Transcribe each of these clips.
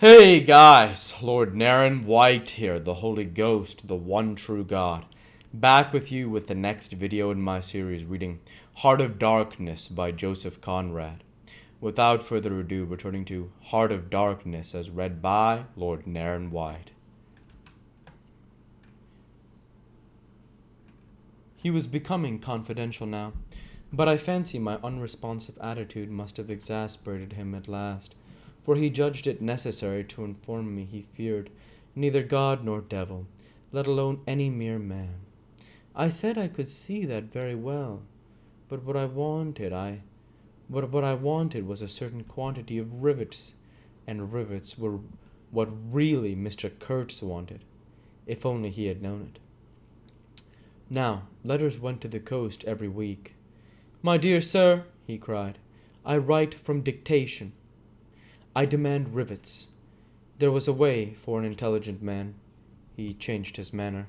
Hey guys, Lord Naren White here, the Holy Ghost, the one true God. Back with you with the next video in my series reading Heart of Darkness by Joseph Conrad. Without further ado, returning to Heart of Darkness as read by Lord Naren White. He was becoming confidential now, but I fancy my unresponsive attitude must have exasperated him at last, for he judged it necessary to inform me he feared neither God nor devil, let alone any mere man. I said I could see that very well, but what I wanted was a certain quantity of rivets, and rivets were what really Mr. Kurtz wanted, if only he had known it. Now, letters went to the coast every week. "My dear sir," he cried, "I write from dictation. I demand rivets." There was a way for an intelligent man. He changed his manner.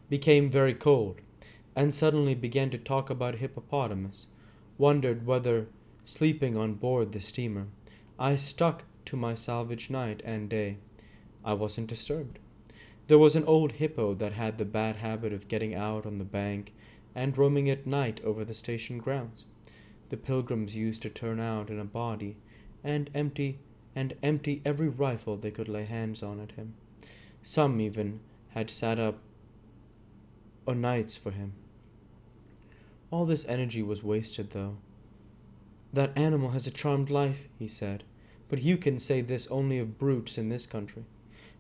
Became very cold, and suddenly began to talk about hippopotamus. Wondered whether, sleeping on board the steamer, I stuck to my salvage night and day. I wasn't disturbed. There was an old hippo that had the bad habit of getting out on the bank and roaming at night over the station grounds. The pilgrims used to turn out in a body and empty every rifle they could lay hands on at him. Some even had sat up o' nights for him. All this energy was wasted, though. "That animal has a charmed life," he said, "but you can say this only of brutes in this country.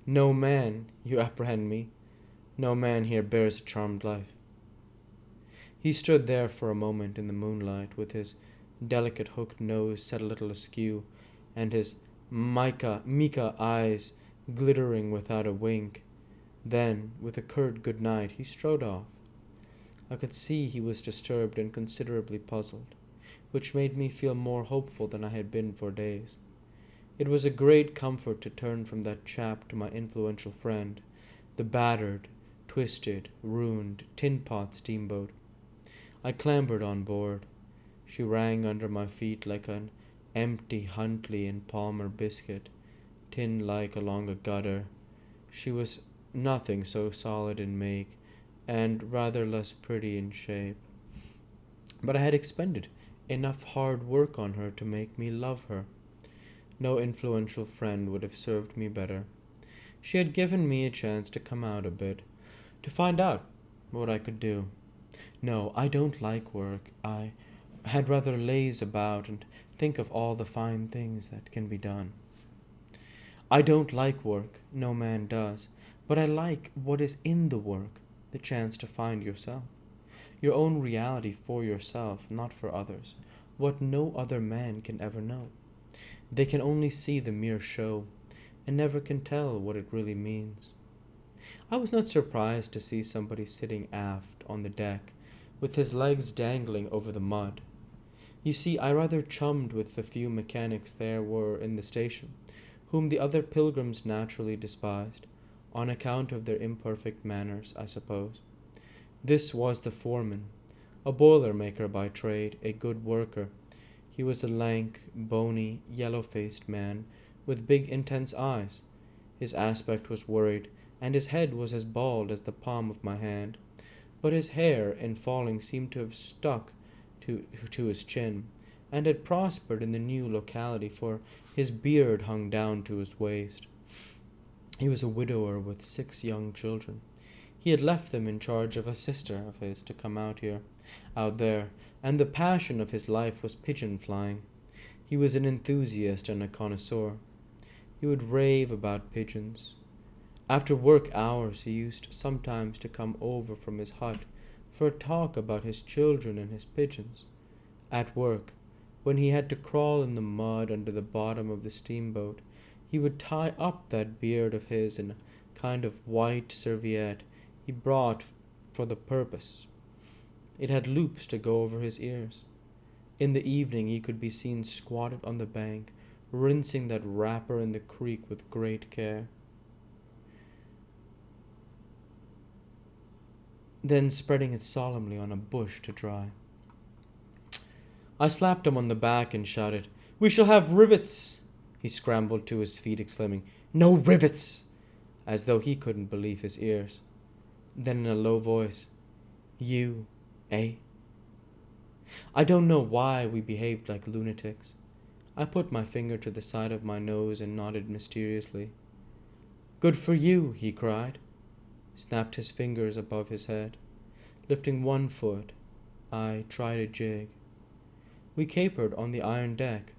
No man, you apprehend me, no man here bears a charmed life." He stood there for a moment in the moonlight, with his delicate hooked nose set a little askew, and his mica eyes glittering without a wink. Then, with a curt good night, he strode off. I could see he was disturbed and considerably puzzled, which made me feel more hopeful than I had been for days. It was a great comfort to turn from that chap to my influential friend, the battered, twisted, ruined, tin-pot steamboat. I clambered on board. She rang under my feet like an empty Huntley and Palmer biscuit, tin-like along a gutter. She was nothing so solid in make, and rather less pretty in shape. But I had expended enough hard work on her to make me love her. No influential friend would have served me better. She had given me a chance to come out a bit, to find out what I could do. No, I don't like work. I had rather laze about and think of all the fine things that can be done. I don't like work, no man does, but I like what is in the work, the chance to find yourself. Your own reality for yourself, not for others, what no other man can ever know. They can only see the mere show, and never can tell what it really means. I was not surprised to see somebody sitting aft on the deck, with his legs dangling over the mud. You see, I rather chummed with the few mechanics there were in the station, whom the other pilgrims naturally despised, on account of their imperfect manners, I suppose. This was the foreman, a boiler-maker by trade, a good worker. He was a lank, bony, yellow-faced man, with big, intense eyes. His aspect was worried, and his head was as bald as the palm of my hand. But his hair, in falling, seemed to have stuck to his chin, and had prospered in the new locality, for his beard hung down to his waist. He was a widower with 6 young children. He had left them in charge of a sister of his to come out there, and the passion of his life was pigeon flying. He was an enthusiast and a connoisseur. He would rave about pigeons. After work hours he used sometimes to come over from his hut for a talk about his children and his pigeons. At work, when he had to crawl in the mud under the bottom of the steamboat, he would tie up that beard of his in a kind of white serviette he brought for the purpose. It had loops to go over his ears. In the evening he could be seen squatted on the bank, rinsing that wrapper in the creek with great care. then spreading it solemnly on a bush to dry. I slapped him on the back and shouted, "We shall have rivets!" He scrambled to his feet, exclaiming, "No rivets!" as though he couldn't believe his ears. Then in a low voice, "You, eh?" I don't know why we behaved like lunatics. I put my finger to the side of my nose and nodded mysteriously. "Good for you," he cried, snapped his fingers above his head. Lifting one foot, I tried a jig. We capered on the iron deck.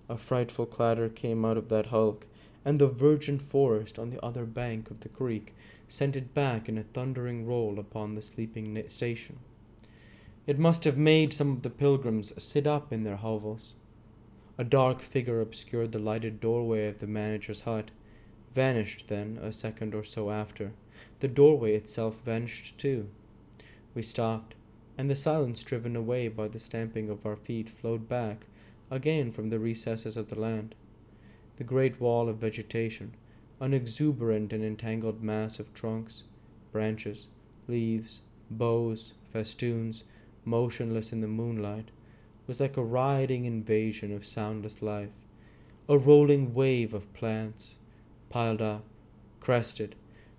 A frightful clatter came out of that hulk, and the virgin forest on the other bank of the creek sent it back in a thundering roll upon the sleeping station. It must have made some of the pilgrims sit up in their hovels. A dark figure obscured the lighted doorway of the manager's hut, vanished then a second or so after. The doorway itself vanished too. We stopped, and the silence driven away by the stamping of our feet flowed back again from the recesses of the land. The great wall of vegetation, an exuberant and entangled mass of trunks, branches, leaves, boughs, festoons, motionless in the moonlight, was like a riding invasion of soundless life, a rolling wave of plants, piled up, crested,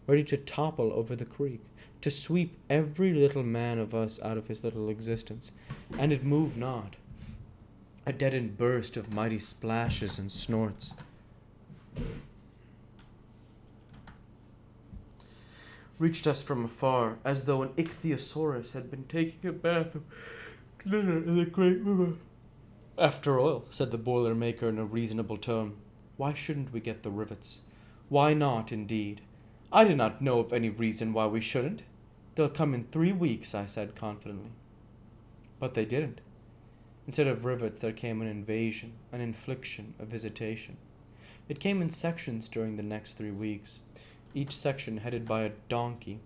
ready to topple over the creek, to sweep every little man of us out of his little existence, and it moved not. A deadened burst of mighty splashes and snorts. Reached us from afar, as though an ichthyosaurus had been taking a bath of glitter in the great river. "After all," said the boiler-maker in a reasonable tone, "why shouldn't we get the rivets? Why not, indeed? I do not know of any reason why we shouldn't. They'll come in 3 weeks," I said confidently. But they didn't. Instead of rivets, there came an invasion, an infliction, a visitation. It came in sections during the next 3 weeks, each section headed by a donkey,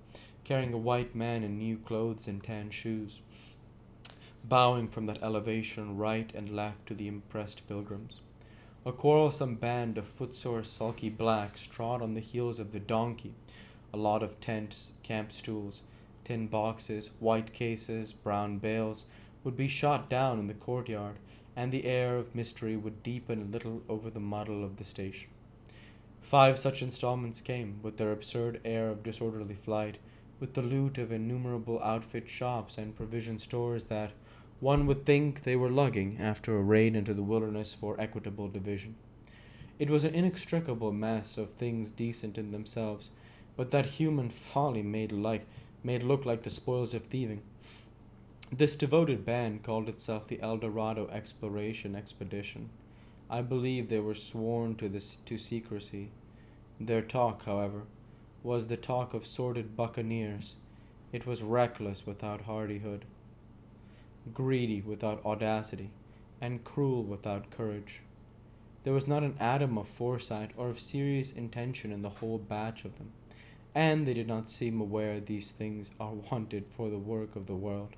carrying a white man in new clothes and tan shoes, bowing from that elevation right and left to the impressed pilgrims. A quarrelsome band of footsore, sulky blacks trod on the heels of the donkey. A lot of tents, camp stools, tin boxes, white cases, brown bales would be shot down in the courtyard, and the air of mystery would deepen a little over the muddle of the station. 5 such installments came, with their absurd air of disorderly flight, with the loot of innumerable outfit shops and provision stores that one would think they were lugging after a raid into the wilderness for equitable division. It was an inextricable mess of things decent in themselves, but that human folly made look like the spoils of thieving. This devoted band called itself the El Dorado Exploration Expedition. I believe they were sworn to secrecy. Their talk, however, was the talk of sordid buccaneers. It was reckless without hardihood, greedy without audacity, and cruel without courage. There was not an atom of foresight or of serious intention in the whole batch of them, and they did not seem aware these things are wanted for the work of the world.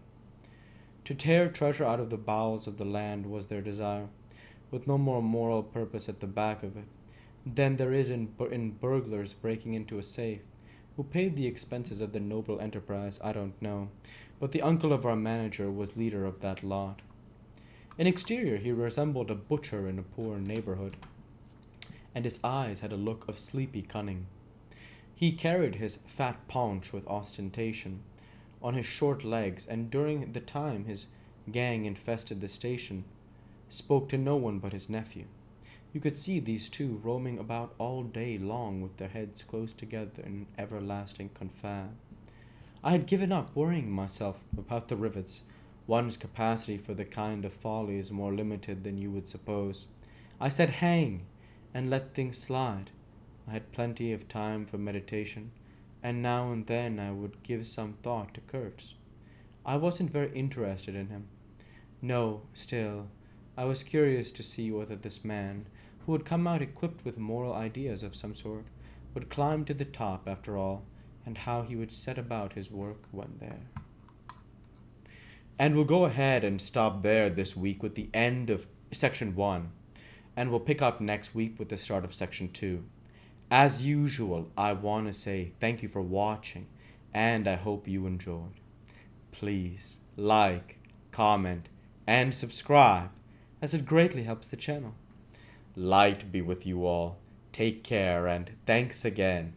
To tear treasure out of the bowels of the land was their desire, with no more moral purpose at the back of it than there is in burglars breaking into a safe. Who paid the expenses of the noble enterprise, I don't know, but the uncle of our manager was leader of that lot. In exterior he resembled a butcher in a poor neighborhood, and his eyes had a look of sleepy cunning. He carried his fat paunch with ostentation on his short legs, and during the time his gang infested the station, spoke to no one but his nephew. You could see these two roaming about all day long with their heads close together in everlasting confab. I had given up worrying myself about the rivets. One's capacity for the kind of folly is more limited than you would suppose. I said hang, and let things slide. I had plenty of time for meditation, and now and then I would give some thought to Kurtz. I wasn't very interested in him. No, still, I was curious to see whether this man, who had come out equipped with moral ideas of some sort, would climb to the top after all, and how he would set about his work when there. And we'll go ahead and stop there this week with the end of Section 1, and we'll pick up next week with the start of Section 2. As usual, I want to say thank you for watching, and I hope you enjoyed. please like, comment, and subscribe, as it greatly helps the channel. Light be with you all. Take care, and thanks again.